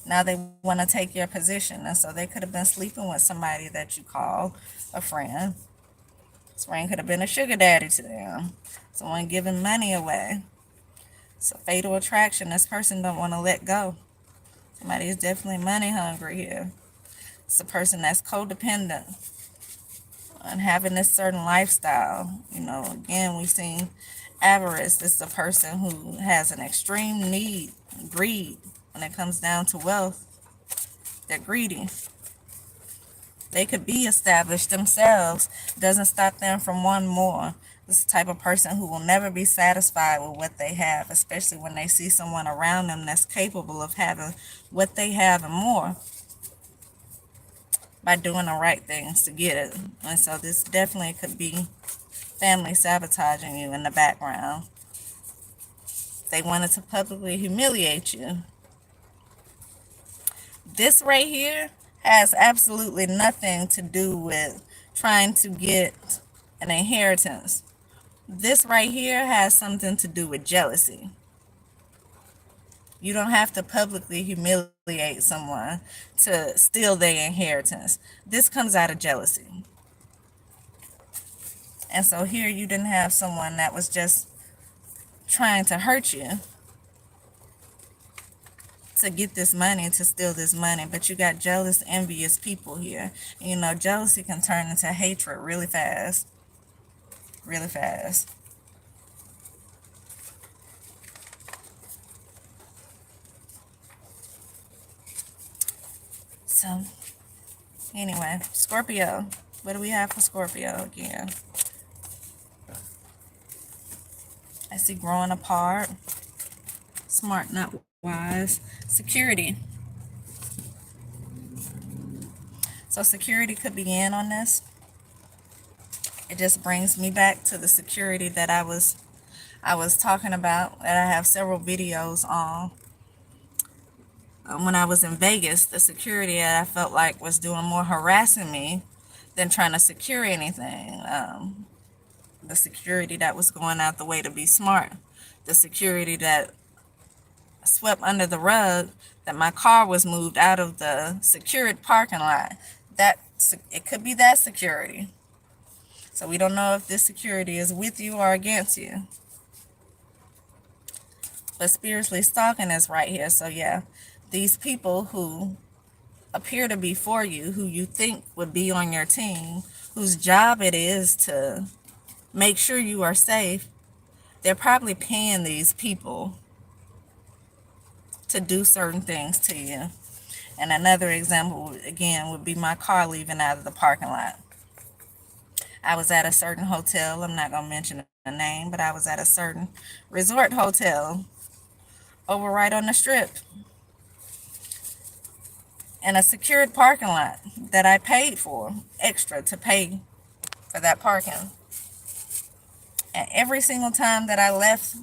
Now they want to take your position. And so they could have been sleeping with somebody that you call a friend. This friend could have been a sugar daddy to them. Someone giving money away. It's a fatal attraction. This person don't want to let go. Somebody is definitely money hungry here. It's a person that's codependent on having this certain lifestyle. Again, we've seen avarice. This is a person who has an extreme need, greed. When it comes down to wealth, they're greedy. They could be established themselves. Doesn't stop them from wanting more. This is the type of person who will never be satisfied with what they have, especially when they see someone around them that's capable of having what they have and more by doing the right things to get it. And so this definitely could be family sabotaging you in the background. They wanted to publicly humiliate you. This right here has absolutely nothing to do with trying to get an inheritance. This right here has something to do with jealousy. You don't have to publicly humiliate someone to steal their inheritance. This comes out of jealousy. And so here you didn't have someone that was just trying to hurt you to get this money, to steal this money, but you got jealous, envious people here. Jealousy can turn into hatred really fast. Really fast. So, anyway, Scorpio. What do we have for Scorpio again? I see growing apart. Smart, not wise. Security. So security could be in on this. It just brings me back to the security that I was talking about, that I have several videos on. When I was in Vegas, the security that I felt like was doing more harassing me than trying to secure anything. The security that was going out the way to be smart. The security that swept under the rug that my car was moved out of the secured parking lot. It could be that security. So we don't know if this security is with you or against you. But spiritually stalking is right here. So yeah, these people who appear to be for you, who you think would be on your team, whose job it is to make sure you are safe, they're probably paying these people to do certain things to you. And another example, again, would be my car leaving out of the parking lot. I was at a certain hotel. I'm not going to mention the name, but I was at a certain resort hotel over right on the strip. in a secured parking lot that I paid for extra to pay for that parking. And every single time that I left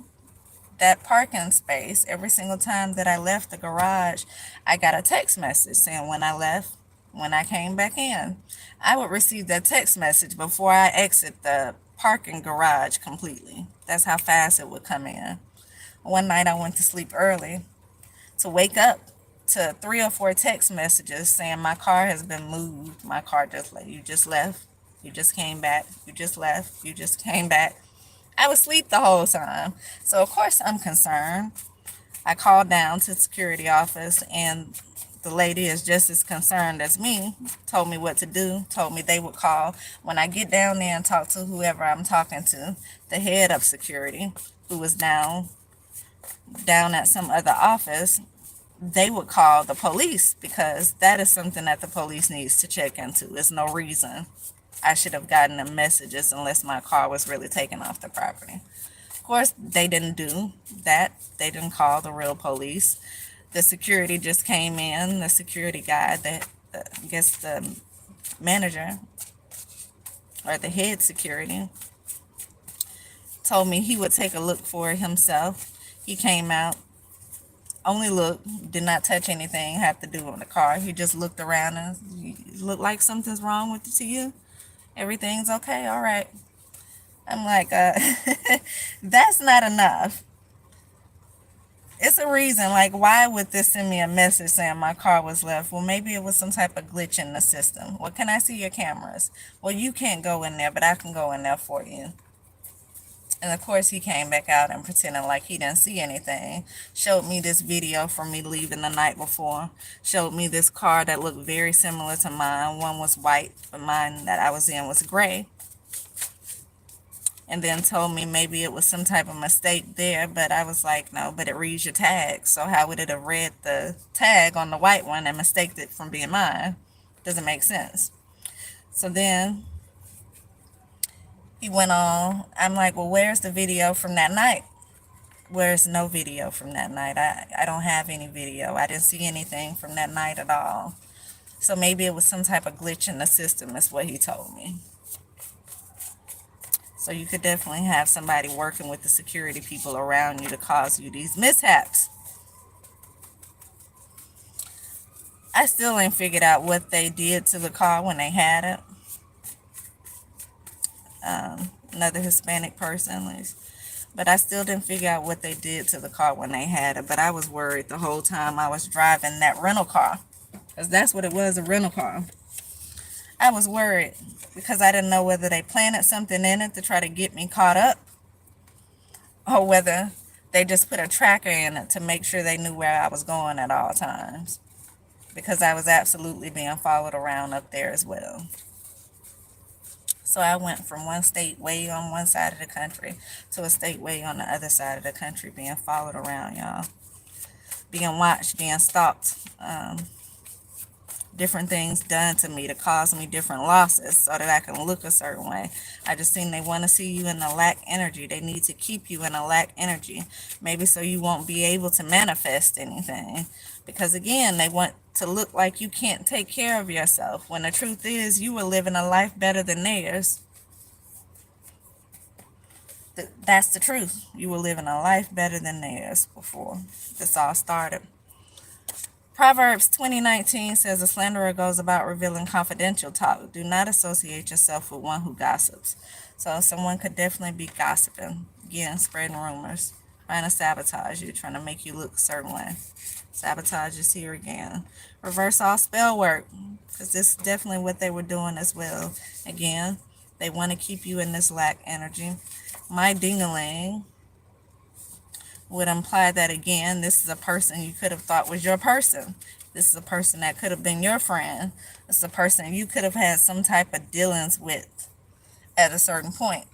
that parking space, every single time that I left the garage, I got a text message saying when I left, when I came back in. I would receive that text message before I exit the parking garage completely. That's how fast it would come in. One night I went to sleep early to wake up to 3 or 4 text messages saying my car has been moved. My car just like, you just left, you just came back, you just left, you just came back. I was asleep the whole time. So of course I'm concerned. I called down to the security office, and the lady is just as concerned as me, told me what to do, told me they would call. When I get down there and talk to whoever I'm talking to, the head of security, who was down at some other office, they would call the police, because that is something that the police needs to check into. There's no reason I should have gotten the messages unless my car was really taken off the property. Of course, they didn't do that. They didn't call the real police. The security just came in. The security guy, I guess the manager or the head security, told me he would take a look for it himself. He came out, only looked, did not touch anything have to do with the car. He just looked around and looked like something's wrong with it to you. Everything's okay, all right. I'm like, that's not enough. It's a reason. Like, why would this send me a message saying my car was left? Well, maybe it was some type of glitch in the system. Well, can I see your cameras? Well, you can't go in there, but I can go in there for you. And of course, he came back out and pretending like he didn't see anything. Showed me this video from me leaving the night before. Showed me this car that looked very similar to mine. One was white, but mine that I was in was gray. And then told me maybe it was some type of mistake there, but I was like, no, but it reads your tag. So how would it have read the tag on the white one and mistaked it from being mine? Doesn't make sense. So then he went on. I'm like, well, where's the video from that night? Where's no video from that night? I don't have any video. I didn't see anything from that night at all. So maybe it was some type of glitch in the system, is what he told me. So you could definitely have somebody working with the security people around you to cause you these mishaps. I still ain't figured out what they did to the car when they had it. Another Hispanic person, but I still didn't figure out what they did to the car when they had it. But I was worried the whole time I was driving that rental car, because that's what it was, a rental car. I was worried because I didn't know whether they planted something in it to try to get me caught up, or whether they just put a tracker in it to make sure they knew where I was going at all times, because I was absolutely being followed around up there as well. So I went from one state way on one side of the country to a state way on the other side of the country, being followed around, y'all. Being watched, being stalked. Different things done to me to cause me different losses so that I can look a certain way. I just think they want to see you in a lack energy. They need to keep you in a lack energy. Maybe so you won't be able to manifest anything. Because again, they want to look like you can't take care of yourself, when the truth is you were living a life better than theirs. That's the truth. You were living a life better than theirs before this all started. Proverbs 20:19 says, a slanderer goes about revealing confidential talk. Do not associate yourself with one who gossips. So someone could definitely be gossiping. Again, spreading rumors, trying to sabotage you, trying to make you look a certain way. Sabotage is here again. Reverse all spell work, because this is definitely what they were doing as well. Again, they want to keep you in this lack energy. My ding-a-ling would imply that, again, this is a person you could have thought was your person. This is a person that could have been your friend. It's a person you could have had some type of dealings with at a certain point.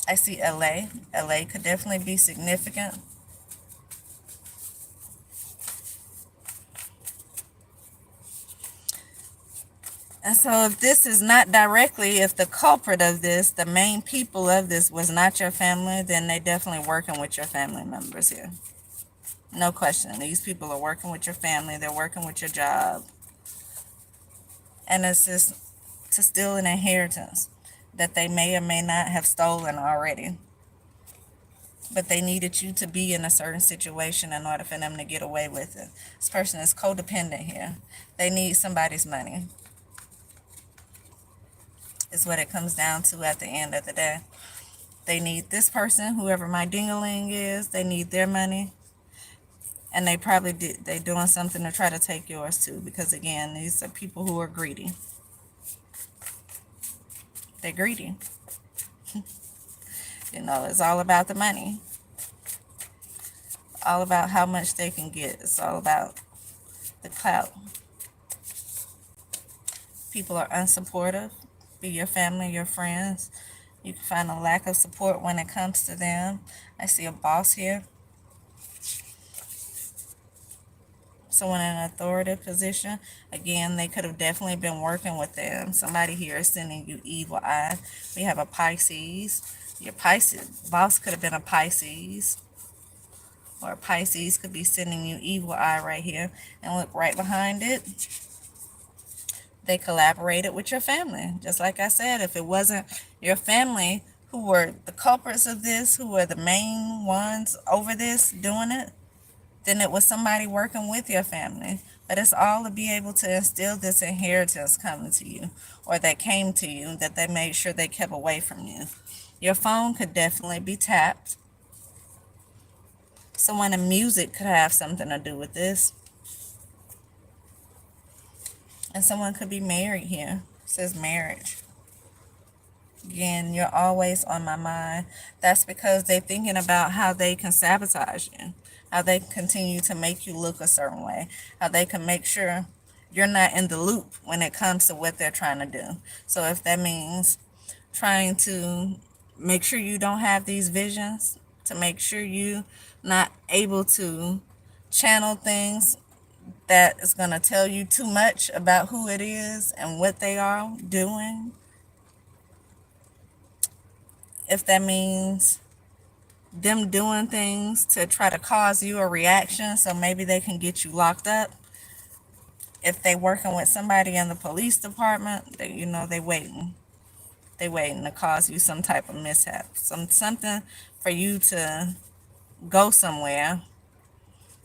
I see LA. LA could definitely be significant. And so if this is not directly, if the culprit of this, the main people of this was not your family, then they definitely working with your family members here. No question. These people are working with your family, they're working with your job, and it's just to steal an inheritance that they may or may not have stolen already. But they needed you to be in a certain situation in order for them to get away with it. This person is codependent here. They need somebody's money, is what it comes down to at the end of the day. They need this person, whoever my dingaling is, they need their money. And they probably did, they doing something to try to take yours too. Because again, these are people who are greedy. They're greedy. You know, it's all about the money. All about how much they can get. It's all about the clout. People are unsupportive. Be your family, your friends. You can find a lack of support when it comes to them. I see a boss here. Someone in an authoritative position. Again, they could have definitely been working with them. Somebody here is sending you evil eye. We have a Pisces. Your Pisces boss could have been a Pisces. Or a Pisces could be sending you evil eye right here. And look right behind it. They collaborated with your family. Just like I said, if it wasn't your family who were the culprits of this, who were the main ones over this, doing it, then it was somebody working with your family. But it's all to be able to instill this inheritance coming to you, or that came to you, that they made sure they kept away from you. Your phone could definitely be tapped. Someone in music could have something to do with this. And someone could be married here. It says marriage. Again, you're always on my mind. That's because they're thinking about how they can sabotage you, how they continue to make you look a certain way, how they can make sure you're not in the loop when it comes to what they're trying to do. So if that means trying to make sure you don't have these visions, to make sure you're not able to channel things that is going to tell you too much about who it is and what they are doing, if that means them doing things to try to cause you a reaction so maybe they can get you locked up, if they working with somebody in the police department, they, you know, they waiting to cause you some type of mishap, something for you to go somewhere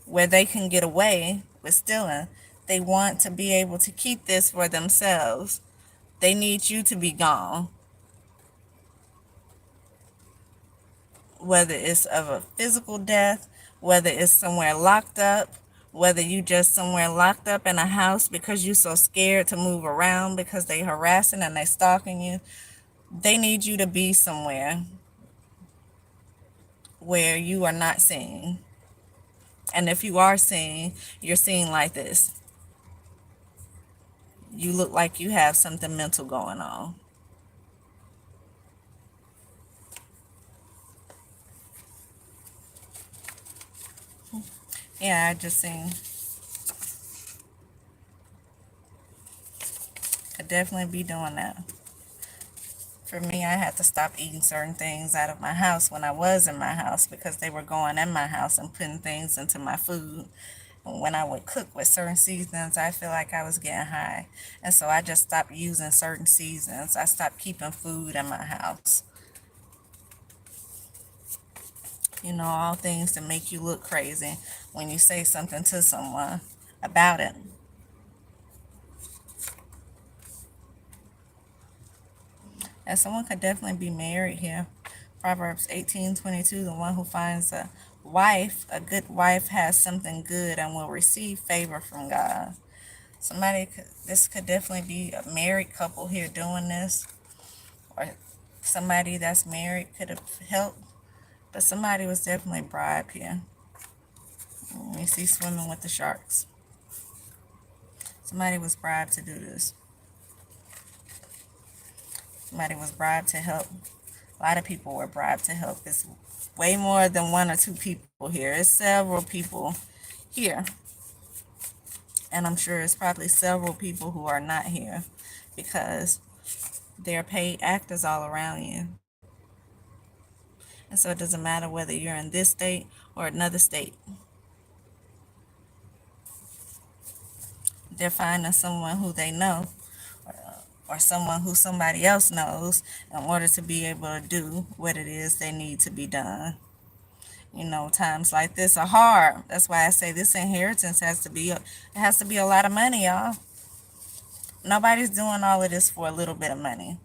where they can get away with stealing. They want to be able to keep this for themselves. They need you to be gone, whether it's of a physical death, whether it's somewhere locked up, whether you just somewhere locked up in a house because you're so scared to move around because they harassing and they stalking you. They need you to be somewhere where you are not seen. And if you are seen, you're seen like this. You look like you have something mental going on. Yeah, I just seen. Could definitely be doing that. For me, I had to stop eating certain things out of my house when I was in my house because they were going in my house and putting things into my food. And when I would cook with certain seasonings, I feel like I was getting high. And so I just stopped using certain seasons. I stopped keeping food in my house. You know, all things to make you look crazy when you say something to someone about it. And someone could definitely be married here. Proverbs 18:22, the one who finds a wife, a good wife, has something good and will receive favor from God. This could definitely be a married couple here doing this, or somebody that's married could have helped, but somebody was definitely bribed here. We see swimming with the sharks. Somebody was bribed to do this. Somebody was bribed to help. A lot of people were bribed to help. It's way more than one or two people here. It's several people here. And I'm sure it's probably several people who are not here because there are paid actors all around you. And so it doesn't matter whether you're in this state or another state. They're finding someone who they know, or someone who somebody else knows, in order to be able to do what it is they need to be done. You know, times like this are hard. That's why I say this inheritance it has to be a lot of money, y'all. Nobody's doing all of this for a little bit of money.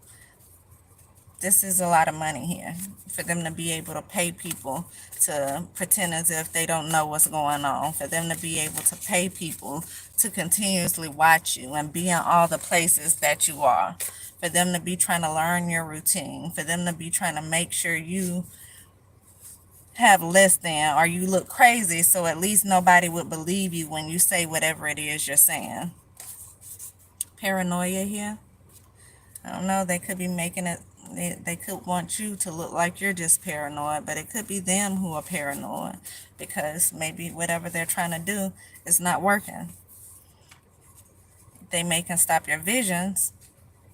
This is a lot of money here for them to be able to pay people to pretend as if they don't know what's going on, for them to be able to pay people to continuously watch you and be in all the places that you are, for them to be trying to learn your routine, for them to be trying to make sure you have less than or you look crazy, so at least nobody would believe you when you say whatever it is you're saying. Paranoia here. I don't know, they could be making it, they could want you to look like you're just paranoid, but it could be them who are paranoid because maybe whatever they're trying to do is not working. They may can stop your visions.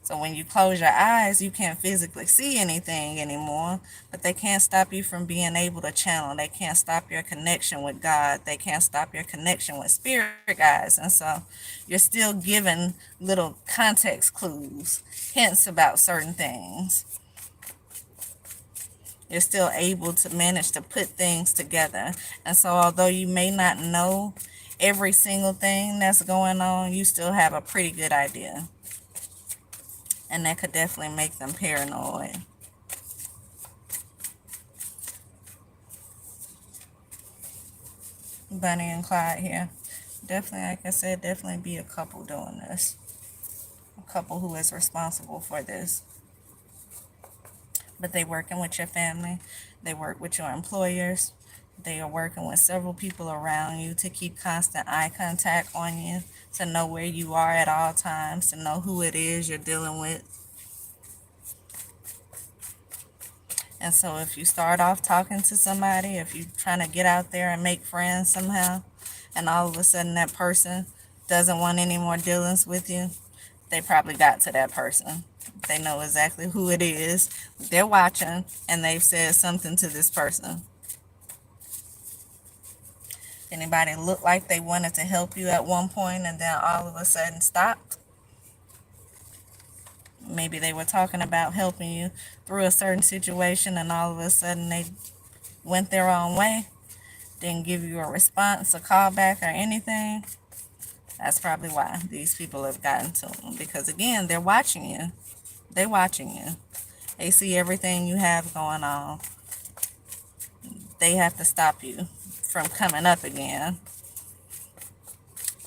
So when you close your eyes, you can't physically see anything anymore, but they can't stop you from being able to channel. They can't stop your connection with God. They can't stop your connection with spirit guides. And so you're still given little context clues, hints about certain things. You're still able to manage to put things together. And so although you may not know every single thing that's going on, you still have a pretty good idea. And that could definitely make them paranoid. Bonnie and Clyde here. Definitely, like I said, definitely be a couple doing this. A couple who is responsible for this. But they working with your family. They work with your employers. They are working with several people around you to keep constant eye contact on you, to know where you are at all times, to know who it is you're dealing with. And so if you start off talking to somebody, if you're trying to get out there and make friends somehow, and all of a sudden that person doesn't want any more dealings with you, they probably got to that person. They know exactly who it is. They're watching, and they've said something to this person. Anybody look like they wanted to help you at one point and then all of a sudden stopped? Maybe they were talking about helping you through a certain situation and all of a sudden they went their own way, didn't give you a response, a call back, or anything. That's probably why these people have gotten to them. Because again, they're watching you. They're watching you. They see everything you have going on. They have to stop you from coming up again.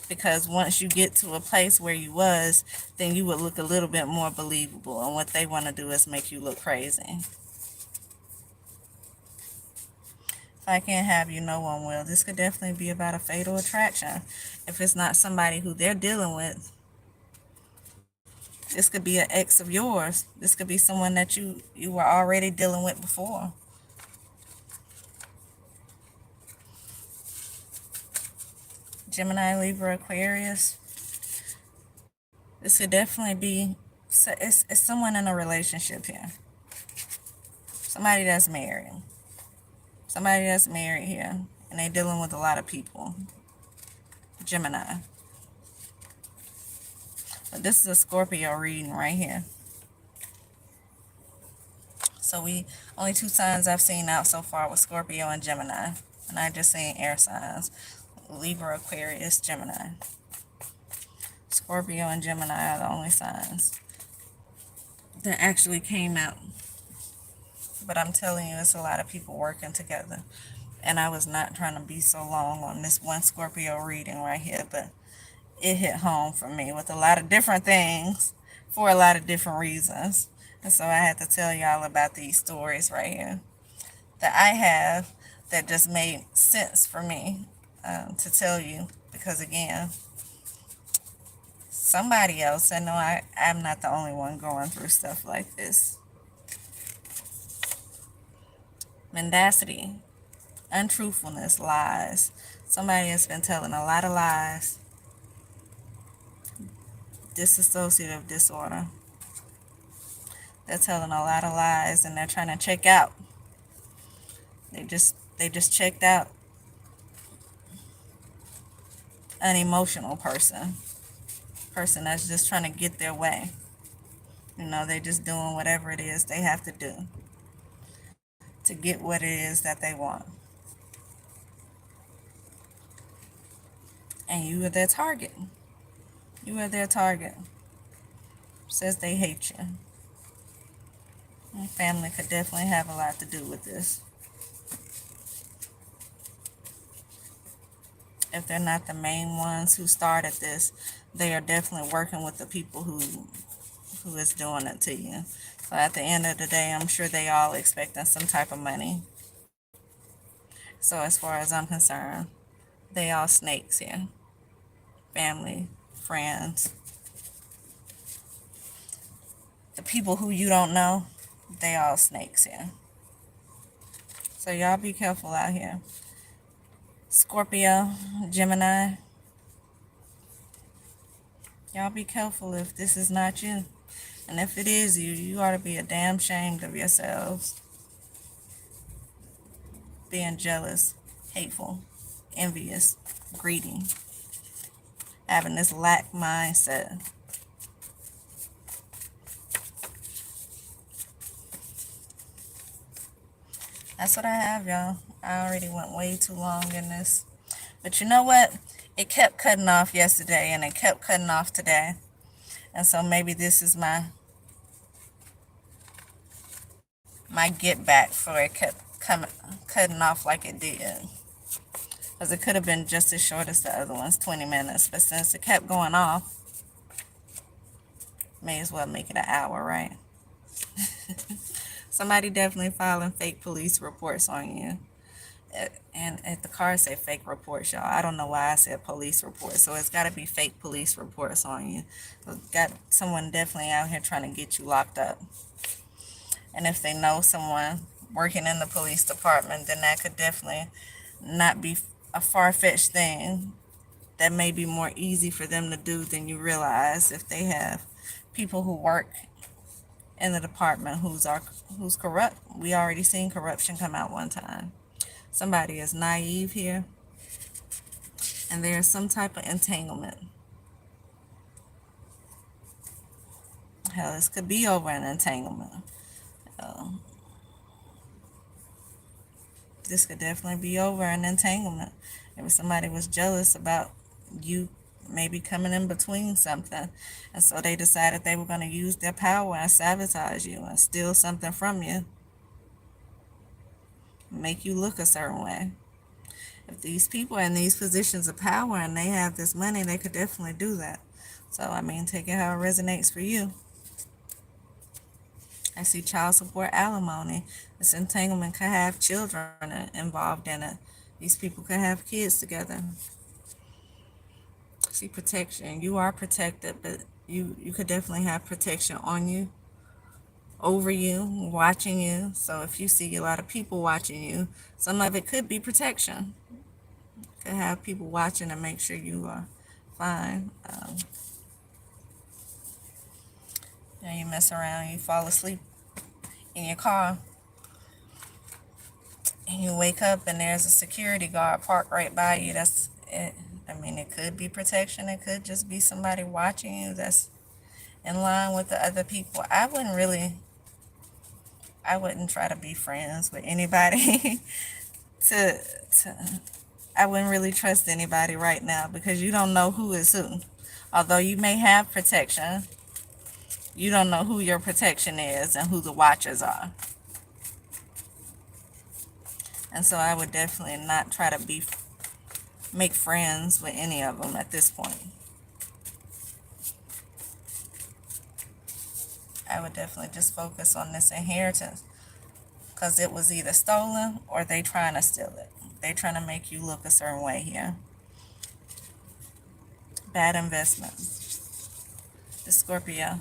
Because once you get to a place where you was, then you would look a little bit more believable. And what they want to do is make you look crazy. If I can't have you, no one will. This could definitely be about a fatal attraction. If it's not somebody who they're dealing with, this could be an ex of yours. This could be someone that you were already dealing with before. Gemini, Libra, Aquarius. This could definitely be, it's someone in a relationship here. Somebody that's married. Somebody that's married here. And they're dealing with a lot of people. Gemini. But this is a Scorpio reading right here. So only two signs I've seen out so far was Scorpio and Gemini. And I just seen air signs. Libra, Aquarius, Gemini. Scorpio and Gemini are the only signs that actually came out. But I'm telling you, it's a lot of people working together. And I was not trying to be so long on this one Scorpio reading right here, but it hit home for me with a lot of different things for a lot of different reasons. And so I had to tell y'all about these stories right here that I have that just made sense for me to tell you. Because again, somebody else, I know I'm not the only one going through stuff like this. Mendacity, untruthfulness, lies. Somebody has been telling a lot of lies. Dissociative disorder. They're telling a lot of lies and they're trying to check out. They just checked out an emotional person. person that's just trying to get their way. They're just doing whatever it is they have to do to get what it is that they want. And you are their target. You are their target. Says they hate you. And family could definitely have a lot to do with this. If they're not the main ones who started this, they are definitely working with the people who is doing it to you. So at the end of the day, I'm sure they all expecting some type of money. So as far as I'm concerned, they all snakes here. Family, friends, the people who you don't know, they all snakes here. So y'all be careful out here. Scorpio, Gemini, y'all be careful if this is not you. And if it is you, you ought to be a damn ashamed of yourselves. Being jealous, hateful, envious, greedy, having this lack mindset. That's what I have, y'all. I already went way too long in this. But you know what? It kept cutting off yesterday and it kept cutting off today. And so maybe this is my get back for it kept cutting off like it did. Because it could have been just as short as the other ones, 20 minutes. But since it kept going off, may as well make it an hour, right? Somebody definitely filing fake police reports on you. And at the car say fake reports, y'all. I don't know why I said police reports. So it's got to be fake police reports on you. Got someone definitely out here trying to get you locked up. And if they know someone working in the police department, then that could definitely not be a far-fetched thing. That may be more easy for them to do than you realize if they have people who work in the department who's corrupt. We already seen corruption come out one time. Somebody is naive here, and there's some type of entanglement. Hell, this could be over an entanglement. This could definitely be over an entanglement. If somebody was jealous about you maybe coming in between something, and so they decided they were going to use their power and sabotage you and steal something from you, make you look a certain way. If these people are in these positions of power and they have this money, they could definitely do that. So, I mean, take it how it resonates for you. I see child support, alimony. This entanglement could have children involved in it. These people could have kids together. See, protection. You are protected, but you could definitely have protection on you, over you, watching you. So if you see a lot of people watching you, some of it could be protection. Could have people watching to make sure you are fine. You mess around, you fall asleep in your car, and you wake up and there's a security guard parked right by you. That's it. I mean, it could be protection. It could just be somebody watching you that's in line with the other people. I wouldn't try to be friends with anybody. to I wouldn't really trust anybody right now because you don't know who is who. Although you may have protection, you don't know who your protection is and who the watchers are. And so I would definitely not try to make friends with any of them at this point. I would definitely just focus on this inheritance because it was either stolen or they trying to steal it. They trying to make you look a certain way here. Bad investment. The Scorpio.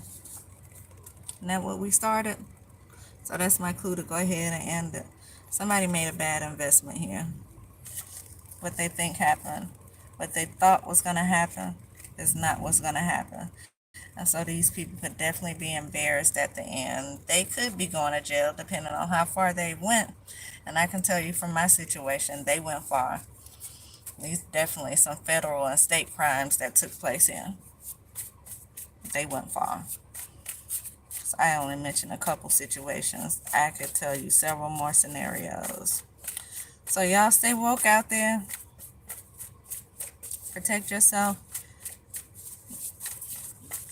Isn't that what we started? So that's my clue to go ahead and end it. Somebody made a bad investment here. What they think happened, what they thought was going to happen is not what's going to happen. And so these people could definitely be embarrassed at the end. They could be going to jail depending on how far they went. And I can tell you from my situation, they went far. These definitely some federal and state crimes that took place here. they went far. So I only mentioned a couple situations. I could tell you several more scenarios. So y'all stay woke out there. Protect yourself.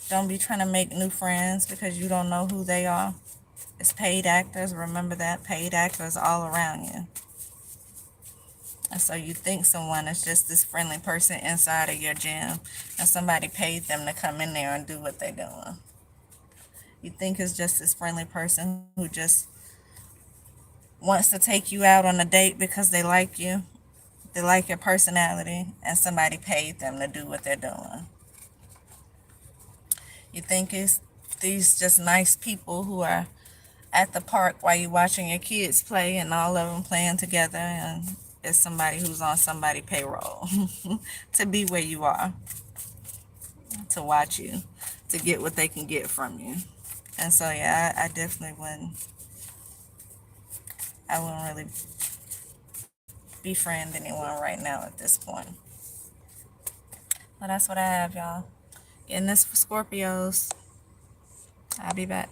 Don't be trying to make new friends because you don't know who they are. It's paid actors. Remember that. Paid actors all around you. And so you think someone is just this friendly person inside of your gym and somebody paid them to come in there and do what they're doing. You think it's just this friendly person who just wants to take you out on a date because they like you. They like your personality and somebody paid them to do what they're doing. You think it's these just nice people who are at the park while you're watching your kids play and all of them playing together, and it's somebody who's on somebody's payroll to be where you are, to watch you, to get what they can get from you. And so yeah, I definitely wouldn't really befriend anyone right now at this point. But that's what I have, y'all. Getting this for Scorpios. I'll be back.